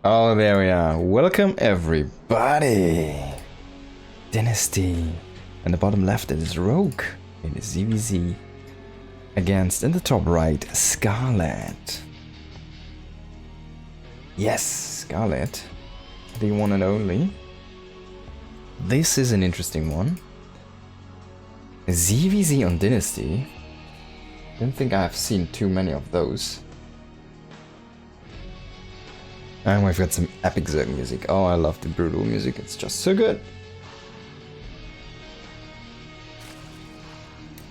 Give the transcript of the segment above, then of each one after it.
Oh, there we are. Welcome everybody. Dynasty. And the bottom left it is Rogue in ZVZ. Against, in the top right, Scarlett. Yes, Scarlett. The one and only. This is an interesting one. ZVZ on Dynasty. Don't think I've seen too many of those. And we've got some epic Zerg music. Oh, I love the brutal music. It's just so good.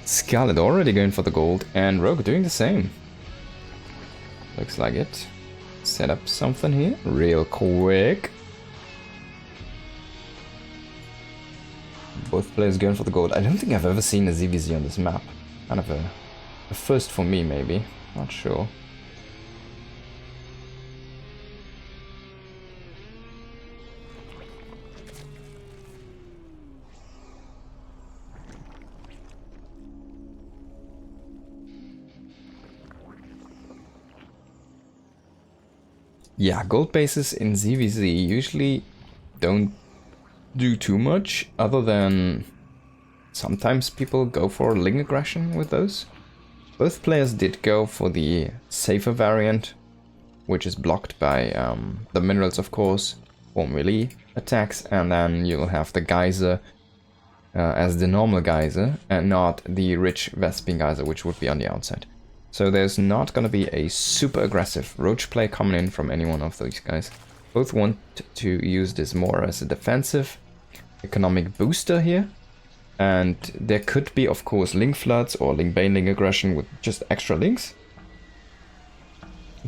Scarlett already going for the gold, and Rogue doing the same. Looks like it. Set up something here real quick. Both players going for the gold. I don't think I've ever seen a ZVZ on this map. Kind of a first for me, maybe. Not sure. Yeah, gold bases in ZVZ usually don't do too much, other than sometimes people go for Ling aggression with those. Both players did go for the safer variant, which is blocked by the minerals, of course, or melee attacks, and then you'll have the geyser as the normal geyser, and not the rich Vespene geyser, which would be on the outside. So there's not going to be a super aggressive roach play coming in from any one of these guys. Both want to use this more as a defensive economic booster here. And there could be, of course, Ling floods or Ling Baneling aggression with just extra links.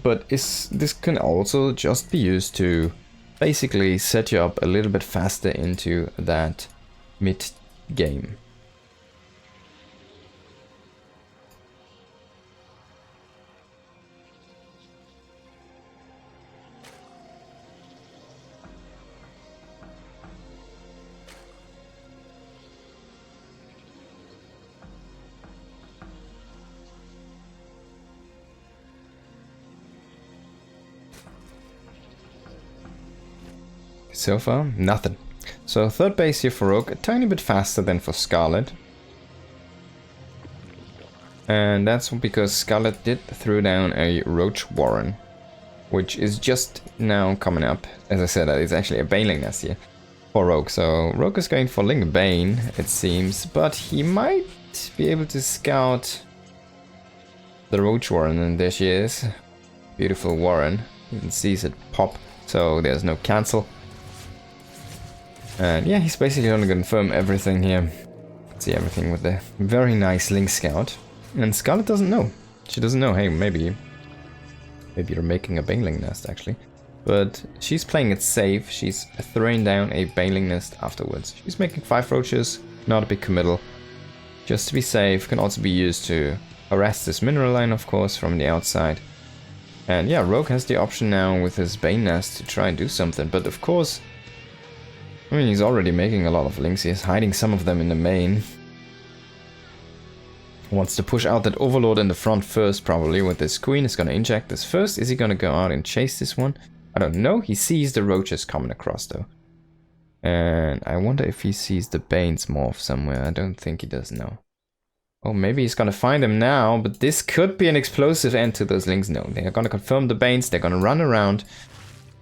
But this can also just be used to basically set you up a little bit faster into that mid game. So far, nothing. So third base here for Rogue, a tiny bit faster than for Scarlett. And that's because Scarlett did throw down a Roach Warren, which is just now coming up. As I said, it's actually a Baneling nest here for Rogue. So Rogue is going for Ling Bane, it seems, but he might be able to scout the Roach Warren, and there she is. Beautiful Warren. You can see it pop, so there's no cancel. And yeah, he's basically going to confirm everything here. See everything with the very nice Link Scout. And Scarlett doesn't know. She doesn't know, hey, maybe you're making a Baneling nest, actually. But she's playing it safe. She's throwing down a Baneling nest afterwards. She's making 5 roaches, not a big committal. Just to be safe, can also be used to harass this mineral line, of course, from the outside. And yeah, Rogue has the option now with his Bane nest to try and do something. But of course, I mean, he's already making a lot of links. He's hiding some of them in the main. Wants to push out that Overlord in the front first, probably, with this Queen. He's going to inject this first. Is he going to go out and chase this one? I don't know. He sees the roaches coming across, though. And I wonder if he sees the Banes morph somewhere. I don't think he does, no. Oh, maybe he's going to find them now, but this could be an explosive end to those links. No, they are going to confirm the Banes. They're going to run around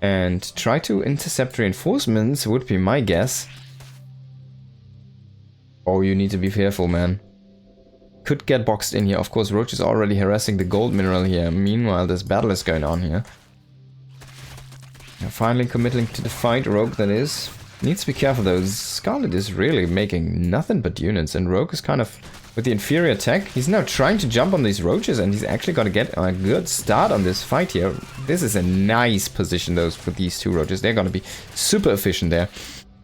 and try to intercept reinforcements, would be my guess. Oh, you need to be careful, man. Could get boxed in here. Of course, Roach is already harassing the gold mineral here. Meanwhile, this battle is going on here. Now, finally committing to the fight, Rogue that is. Needs to be careful though. Scarlett is really making nothing but units, and Rogue is kind of with the inferior tech. He's now trying to jump on these roaches, and he's actually got to get a good start on this fight here. This is a nice position though for these 2 roaches. They're going to be super efficient there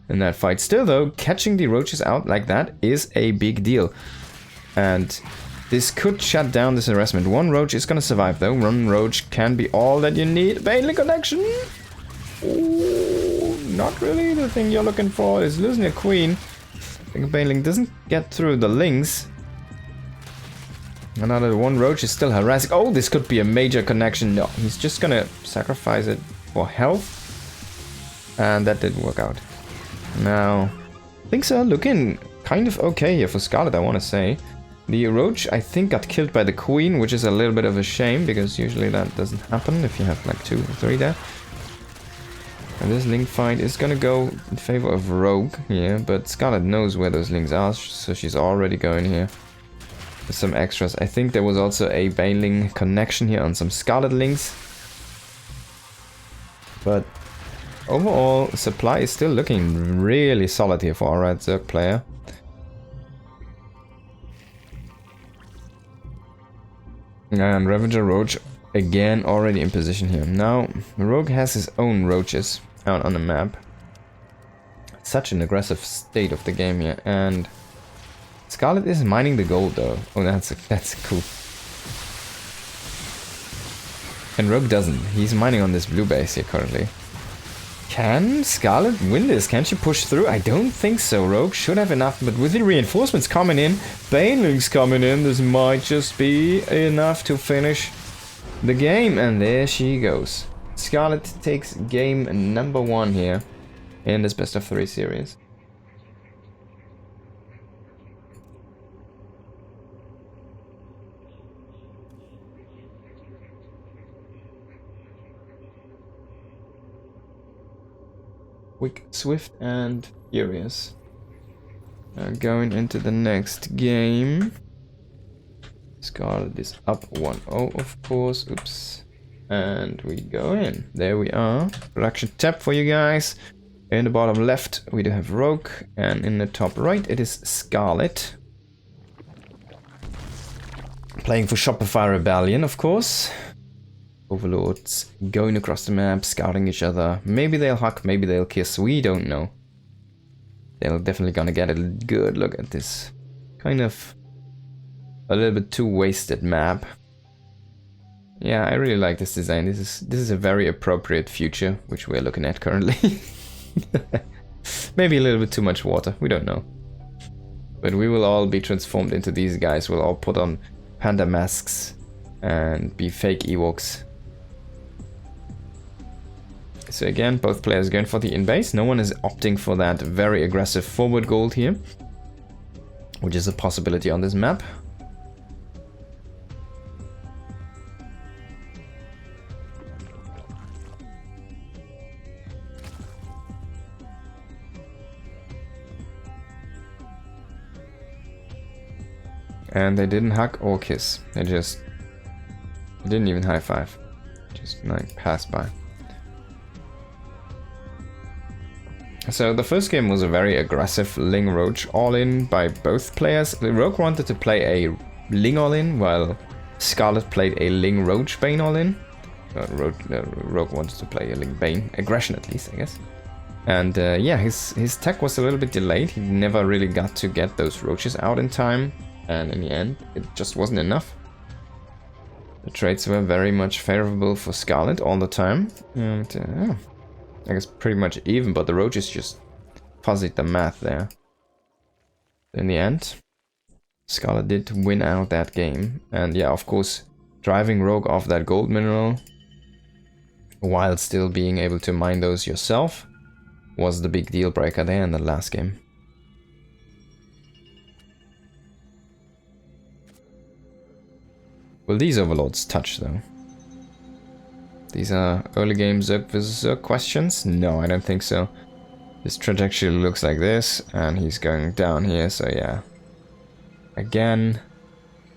in that fight. Still though, catching the roaches out like that is a big deal. And this could shut down this harassment. 1 roach is going to survive though. 1 roach can be all that you need. Baneling connection! Ooh, not really the thing you're looking for. Is losing a queen. I think Baneling doesn't get through the links. Another 1 roach is still harassing. Oh, this could be a major connection. No, he's just gonna sacrifice it for health. And that didn't work out. Now, things are looking kind of okay here for Scarlett, I want to say. The Roach, I think, got killed by the Queen, which is a little bit of a shame, because usually that doesn't happen if you have like 2 or 3 there. And this Ling fight is gonna go in favor of Rogue here, but Scarlett knows where those Lings are, so she's already going here with some extras. I think there was also a Baneling connection here on some Scarlet Lings. But overall, supply is still looking really solid here for our Red Zerg player. And Ravager Roach again already in position here. Now, Rogue has his own roaches out on the map. Such an aggressive state of the game here. And Scarlett is mining the gold though. Oh, that's cool. And Rogue doesn't. He's mining on this blue base here currently. Can Scarlett win this? Can she push through? I don't think so. Rogue should have enough, but with the reinforcements coming in, Banelings coming in, this might just be enough to finish the game. And there she goes. Scarlett takes game number 1 here in this best of 3 series. Quick, swift, and furious. Going into the next game. Scarlett is up 1-0, of course. Oops. And we go in. There we are. Production tab for you guys. In the bottom left, we do have Rogue. And in the top right, it is Scarlett. Playing for Shopify Rebellion, of course. Overlords going across the map, scouting each other. Maybe they'll hug, maybe they'll kiss. We don't know. They're definitely gonna get a good look at this kind of a little bit too wasted map. Yeah, I really like this design. This is a very appropriate future, which we're looking at currently. Maybe a little bit too much water. We don't know. But we will all be transformed into these guys. We'll all put on panda masks and be fake Ewoks. So again, both players going for the in-base. No one is opting for that very aggressive forward gold here, which is a possibility on this map. And they didn't hug or kiss. They didn't even high five. Just like passed by. So the first game was a very aggressive Ling Roach all-in by both players. The Rogue wanted to play a Ling all-in, while Scarlett played a Ling Roach Bane all-in. Rogue wanted to play a Ling Bane. Aggression at least, I guess. And yeah, his tech was a little bit delayed. He never really got to get those roaches out in time. And in the end, it just wasn't enough. The trades were very much favorable for Scarlett all the time. And I guess pretty much even, but the roaches just fuzzied the math there. In the end, Scarlett did win out that game. And yeah, of course, driving Rogue off that gold mineral while still being able to mine those yourself was the big deal breaker there in the last game. Will these overlords touch though? These are early game Zerg vs Zerg questions? No, I don't think so. This trajectory looks like this, and he's going down here, so yeah. Again,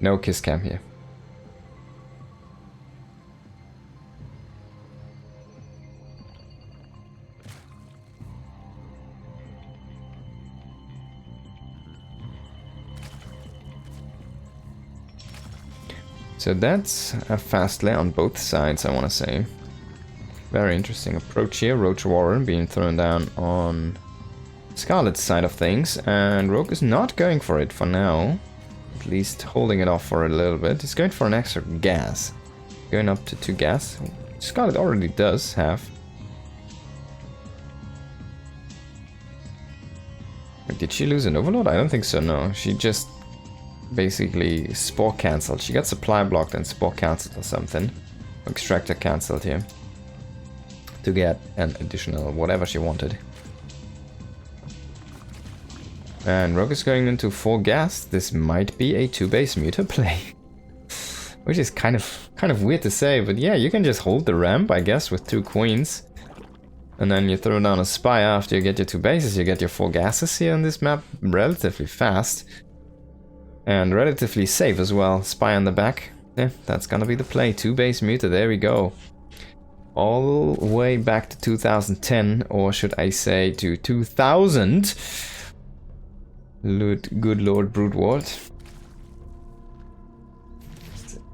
no kiss cam here. So that's a fast lay on both sides, I want to say. Very interesting approach here. Roach Warren being thrown down on Scarlett's side of things. And Rogue is not going for it for now. At least holding it off for a little bit. He's going for an extra gas. Going up to 2 gas. Scarlett already does have. Wait, did she lose an overload? I don't think so, no. She just basically spore cancelled. She got supply blocked and spore cancelled or something. Extractor cancelled here. to get an additional whatever she wanted. And Rogue is going into 4 gas. This might be a 2-base muta play. Which is kind of weird to say, but yeah, you can just hold the ramp, I guess, with 2 queens. And then you throw down a spy after you get your 2 bases. You get your 4 gases here on this map relatively fast. And relatively safe as well. Spy on the back. Yeah, that's gonna be the play. 2-base muta, there we go. All the way back to 2010, or should I say to 2000. Good Lord Broodwort.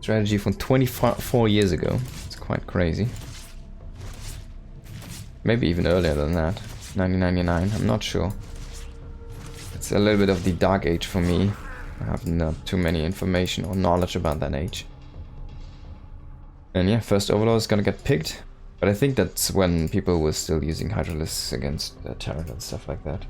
Strategy from 24 years ago. It's quite crazy. Maybe even earlier than that. 1999, I'm not sure. It's a little bit of the dark age for me. I have not too many information or knowledge about that age. And yeah, first Overlord is gonna get picked. But I think that's when people were still using Hydralisks against Terran and stuff like that.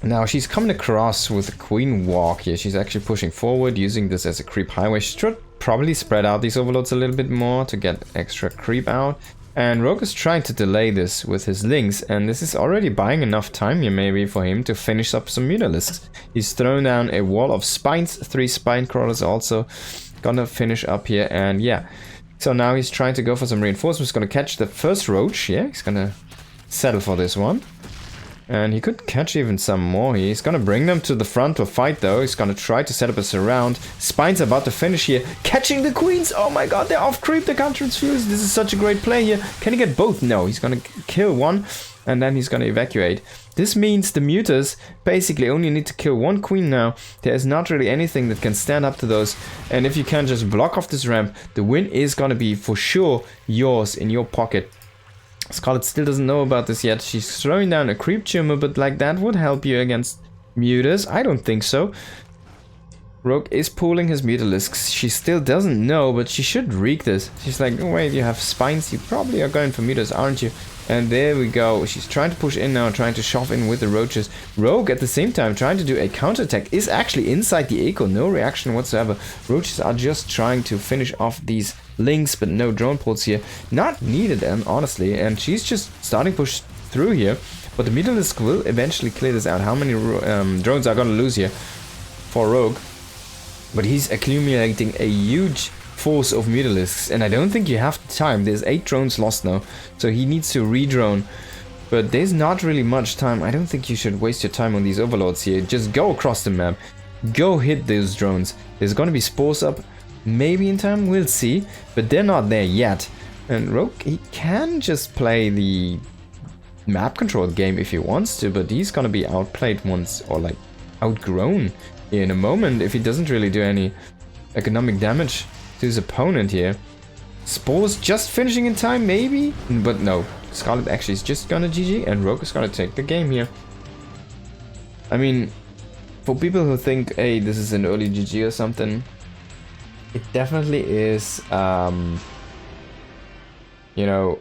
Now she's coming across with a queen walk here. She's actually pushing forward, using this as a creep highway. She should probably spread out these overlords a little bit more to get extra creep out. And Rogue is trying to delay this with his links, and this is already buying enough time here maybe for him to finish up some mutalisks. He's thrown down a wall of spines, 3 spine crawlers also. Gonna finish up here, and yeah. So now he's trying to go for some reinforcements. Gonna catch the first roach, yeah, he's gonna settle for this one. And he could catch even some more. He's gonna bring them to the front to fight though. He's gonna try to set up a surround. Spine's about to finish here. Catching the queens! Oh my god, they're off creep, they can't transfuse. This is such a great play here. Can he get both? No, he's gonna kill one and then he's gonna evacuate. This means the mutas basically only need to kill 1 queen now. There's not really anything that can stand up to those. And if you can just block off this ramp, the win is gonna be for sure yours in your pocket. Scarlett still doesn't know about this yet. She's throwing down a creep tumor, but like that would help you against mutas? I don't think so. Rogue is pulling his mutalisks. She still doesn't know, but she should reek this. She's like, oh wait, you have spines, you probably are going for mutas, aren't you? And there we go. She's trying to push in now, trying to shove in with the roaches. Rogue at the same time trying to do a counterattack, is actually inside the echo, no reaction whatsoever. Roaches are just trying to finish off these links, but no drone pulls here. Not needed, honestly, and she's just starting push through here. But the mutalisk will eventually clear this out. How many drones are gonna lose here for Rogue? But he's accumulating a huge force of mutalisks, and I don't think you have the time. There's 8 drones lost now, so he needs to re-drone. But there's not really much time. I don't think you should waste your time on these overlords here. Just go across the map. Go hit those drones. There's gonna be spores up. Maybe in time, we'll see. But they're not there yet. And Rogue, he can just play the map control game if he wants to, but he's gonna be outplayed once, or like outgrown in a moment if he doesn't really do any economic damage to his opponent here. Spores just finishing in time, maybe? But no, Scarlett actually is just gonna GG, and Rogue is gonna take the game here. I mean, for people who think, hey, this is an early GG or something, it definitely is, you know,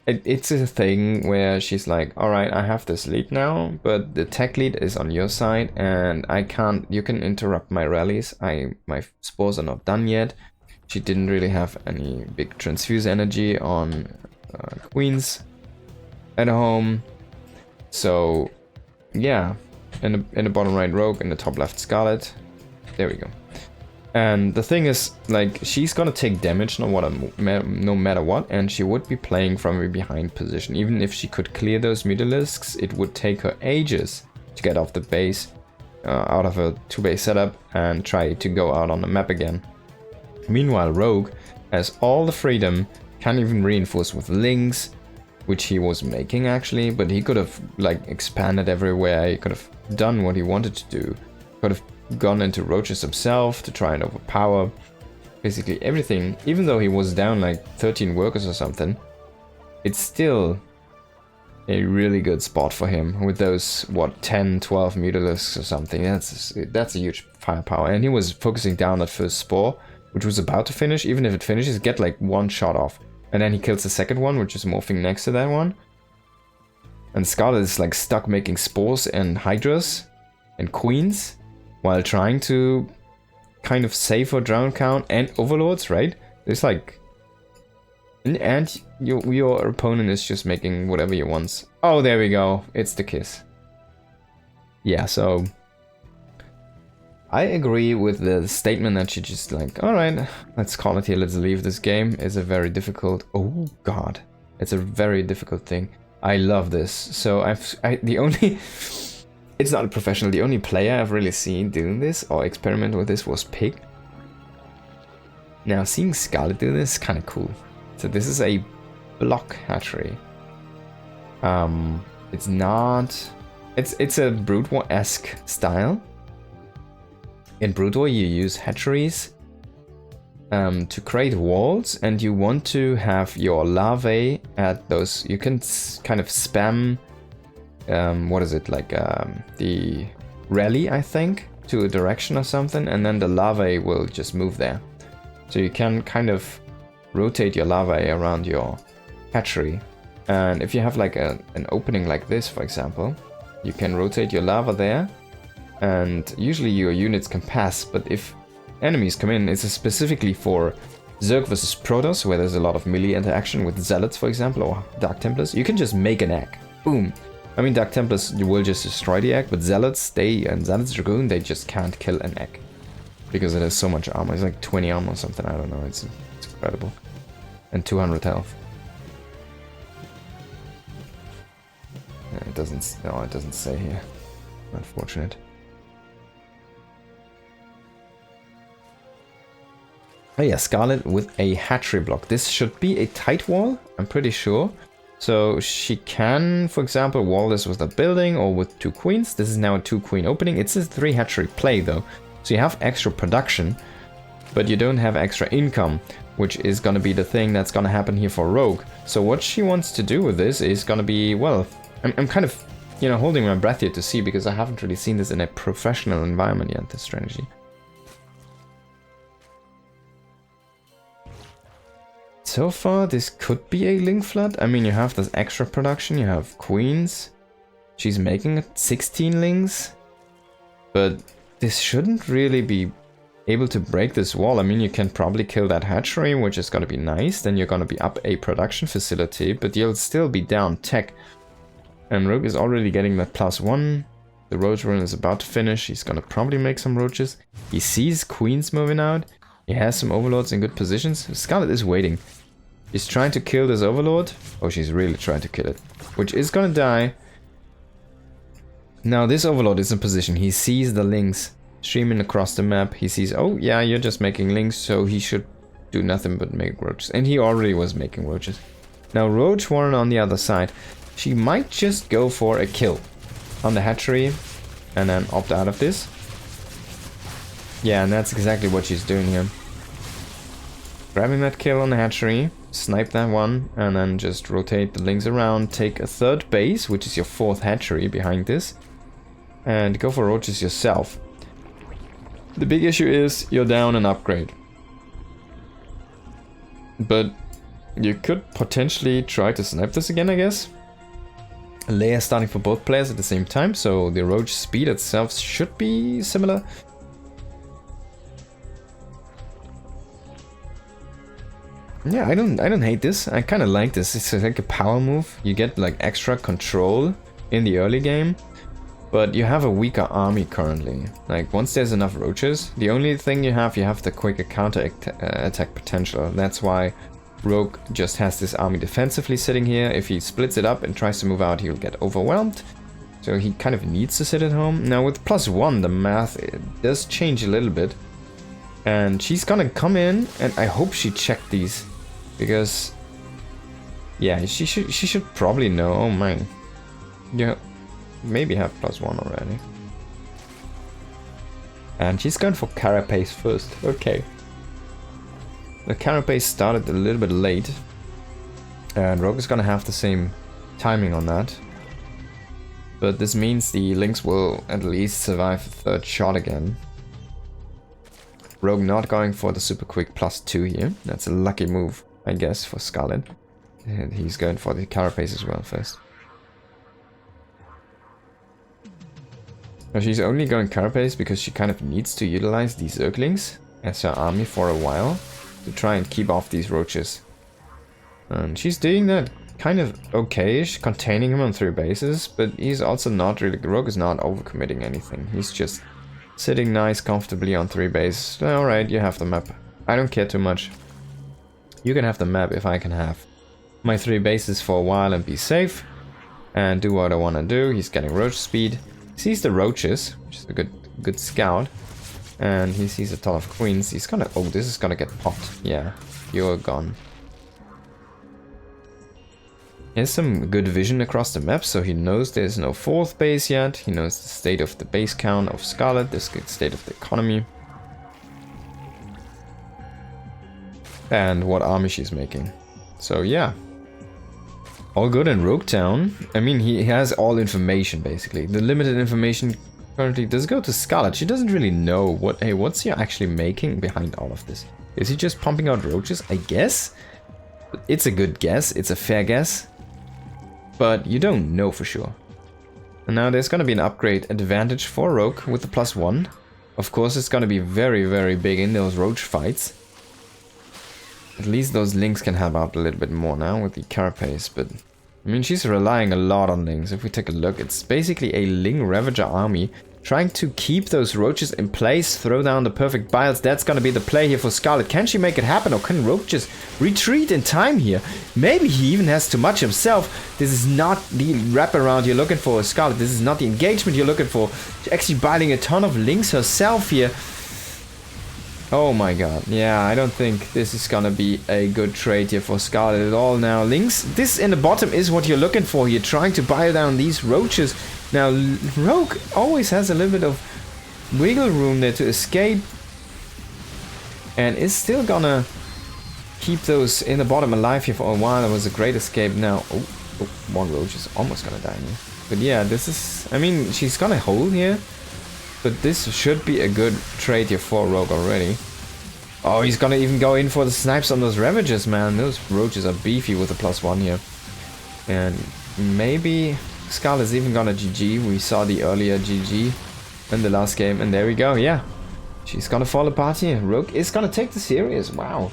it's a thing where she's like, alright, I have this lead now, but the tech lead is on your side, and I can't, you can interrupt my rallies, my spores are not done yet. She didn't really have any big transfuse energy on queens at home, so yeah, in the bottom right Rogue, in the top left Scarlett, there we go. And the thing is, like, she's gonna take damage no matter what, and she would be playing from a behind position. Even if she could clear those mutalisks, it would take her ages to get off the base, out of a 2-base setup, and try to go out on the map again. Meanwhile, Rogue has all the freedom, can even reinforce with links, which he was making actually, but he could have like expanded everywhere. He could have done what he wanted to do. Could have gone into roaches himself to try and overpower basically everything. Even though he was down like 13 workers or something, it's still a really good spot for him with those, what, 10, 12 mutalisks or something. That's a huge firepower. And he was focusing down that first spore, which was about to finish. Even if it finishes, get like 1 shot off. And then he kills the second one, which is morphing next to that one. And Scarlett is like stuck making spores and hydras and queens while trying to kind of safe for drown count and overlords, right? It's like... And your opponent is just making whatever he wants. Oh, there we go. It's the kiss. Yeah, so... I agree with the statement that she just like, alright, let's call it here, let's leave this game. It's a very difficult... Oh, God. It's a very difficult thing. I love this. So the only... It's not a professional. The only player I've really seen doing this or experiment with this was Pig. Now, seeing Scarlett do this is kind of cool. So this is a block hatchery. It's not... It's a Brood War-esque style. In Brood War, you use hatcheries to create walls, and you want to have your larvae at those. You can kind of spam, what is it, like the rally, I think, to a direction or something, and then the larvae will just move there. So you can kind of rotate your larvae around your hatchery. And if you have like an opening like this, for example, you can rotate your larva there, and usually your units can pass, but if enemies come in, it's specifically for Zerg versus Protoss, where there's a lot of melee interaction with Zealots, for example, or Dark Templars. You can just make an egg. Boom. I mean, Dark Templars, you will just destroy the egg, but Zealots, and Zealots Dragoon, they just can't kill an egg. Because it has so much armor. It's like 20 armor or something, I don't know. It's incredible. And 200 health. It doesn't say here. Unfortunate. Oh yeah, Scarlett with a hatchery block. This should be a tight wall, I'm pretty sure. So she can, for example, wall this with a building or with 2 queens. This is now a 2-queen opening. It's a 3 hatchery play though. So you have extra production, but you don't have extra income, which is going to be the thing that's going to happen here for Rogue. So what she wants to do with this is going to be, well, I'm kind of, you know, holding my breath here to see, because I haven't really seen this in a professional environment yet, this strategy. So far, this could be a link flood. I mean, you have this extra production, you have queens. She's making 16 links, but this shouldn't really be able to break this wall. I mean, you can probably kill that hatchery, which is going to be nice. Then you're going to be up a production facility, but you'll still be down tech. And Rogue is already getting that +1. The roach run is about to finish. He's going to probably make some roaches. He sees queens moving out. He has some overlords in good positions. Scarlett is waiting. She's trying to kill this overlord. Oh, she's really trying to kill it. Which is going to die. Now this overlord is in position. He sees the links streaming across the map. He sees, oh yeah, you're just making links, so he should do nothing but make roaches. And he already was making roaches. Now Roach Warren on the other side. She might just go for a kill on the hatchery and then opt out of this. Yeah, and that's exactly what she's doing here. Grabbing that kill on the hatchery, snipe that one, and then just rotate the links around, take a 3rd base, which is your 4th hatchery behind this, and go for roaches yourself. The big issue is you're down an upgrade. But you could potentially try to snipe this again, I guess. Layer starting for both players at the same time, so the roach speed itself should be similar. Yeah, I don't hate this. I kind of like this. It's like a power move. You get like extra control in the early game, but you have a weaker army currently. Like once there's enough roaches, the only thing you have the quicker counter attack potential. That's why Rogue just has this army defensively sitting here. If he splits it up and tries to move out, he'll get overwhelmed. So he kind of needs to sit at home. Now with +1, the math does change a little bit. And she's gonna come in, and I hope she checked these. Because, yeah, she should probably know. Oh my, yeah, maybe have +1 already. And she's going for Carapace first. Okay. The Carapace started a little bit late, and Rogue is gonna have the same timing on that. But this means the Lynx will at least survive the 3rd shot again. Rogue not going for the super quick +2 here. That's a lucky move, I guess, for Scarlett. And he's going for the Carapace as well first. Now she's only going carapace because she kind of needs to utilize these Zerglings as her army for a while to try and keep off these roaches. And she's doing that kind of okay-ish, containing him on 3 bases, but he's also not really... Rogue is not overcommitting anything. He's just sitting nice, comfortably on 3 bases. Alright, you have the map. I don't care too much. You can have the map if I can have my 3 bases for a while and be safe. And do what I want to do. He's getting roach speed. He sees the roaches, which is a good scout. And he sees a ton of queens. He's gonna... Oh, this is gonna get popped. Yeah, you're gone. He has some good vision across the map, so he knows there's no 4th base yet. He knows the state of the base count of Scarlett, the state of the economy. And what army she's making. So yeah. All good in Rogue Town. I mean, he has all information, basically. The limited information currently does go to Scarlett. She doesn't really know what... Hey, what's he actually making behind all of this? Is he just pumping out roaches? I guess. It's a good guess. It's a fair guess. But you don't know for sure. And now there's gonna be an upgrade advantage for Rogue with the +1. Of course, it's gonna be very, very big in those roach fights. At least those links can help out a little bit more now with the carapace, but... I mean, she's relying a lot on links. If we take a look, it's basically a Ling Ravager army trying to keep those roaches in place, throw down the perfect biles. That's gonna be the play here for Scarlett. Can she make it happen, or can Rogue just retreat in time here? Maybe he even has too much himself. This is not the wraparound you're looking for, Scarlett. This is not the engagement you're looking for. She's actually biting a ton of links herself here. Oh my god. Yeah, I don't think this is gonna be a good trade here for Scarlett at all now. Links, this in the bottom is what you're looking for here, trying to buy down these roaches. Now, Rogue always has a little bit of wiggle room there to escape. And is still gonna keep those in the bottom alive here for a while. It was a great escape now. Oh, one roach is almost gonna die here. But yeah, this is... I mean, she's gonna hold here. But this should be a good trade here for Rogue already. Oh, he's gonna even go in for the snipes on those Ravagers, man. Those roaches are beefy with a +1 here. And maybe Scarlett's even gonna GG. We saw the earlier GG in the last game. And there we go, yeah. She's gonna fall apart here. Rogue is gonna take the series. Wow.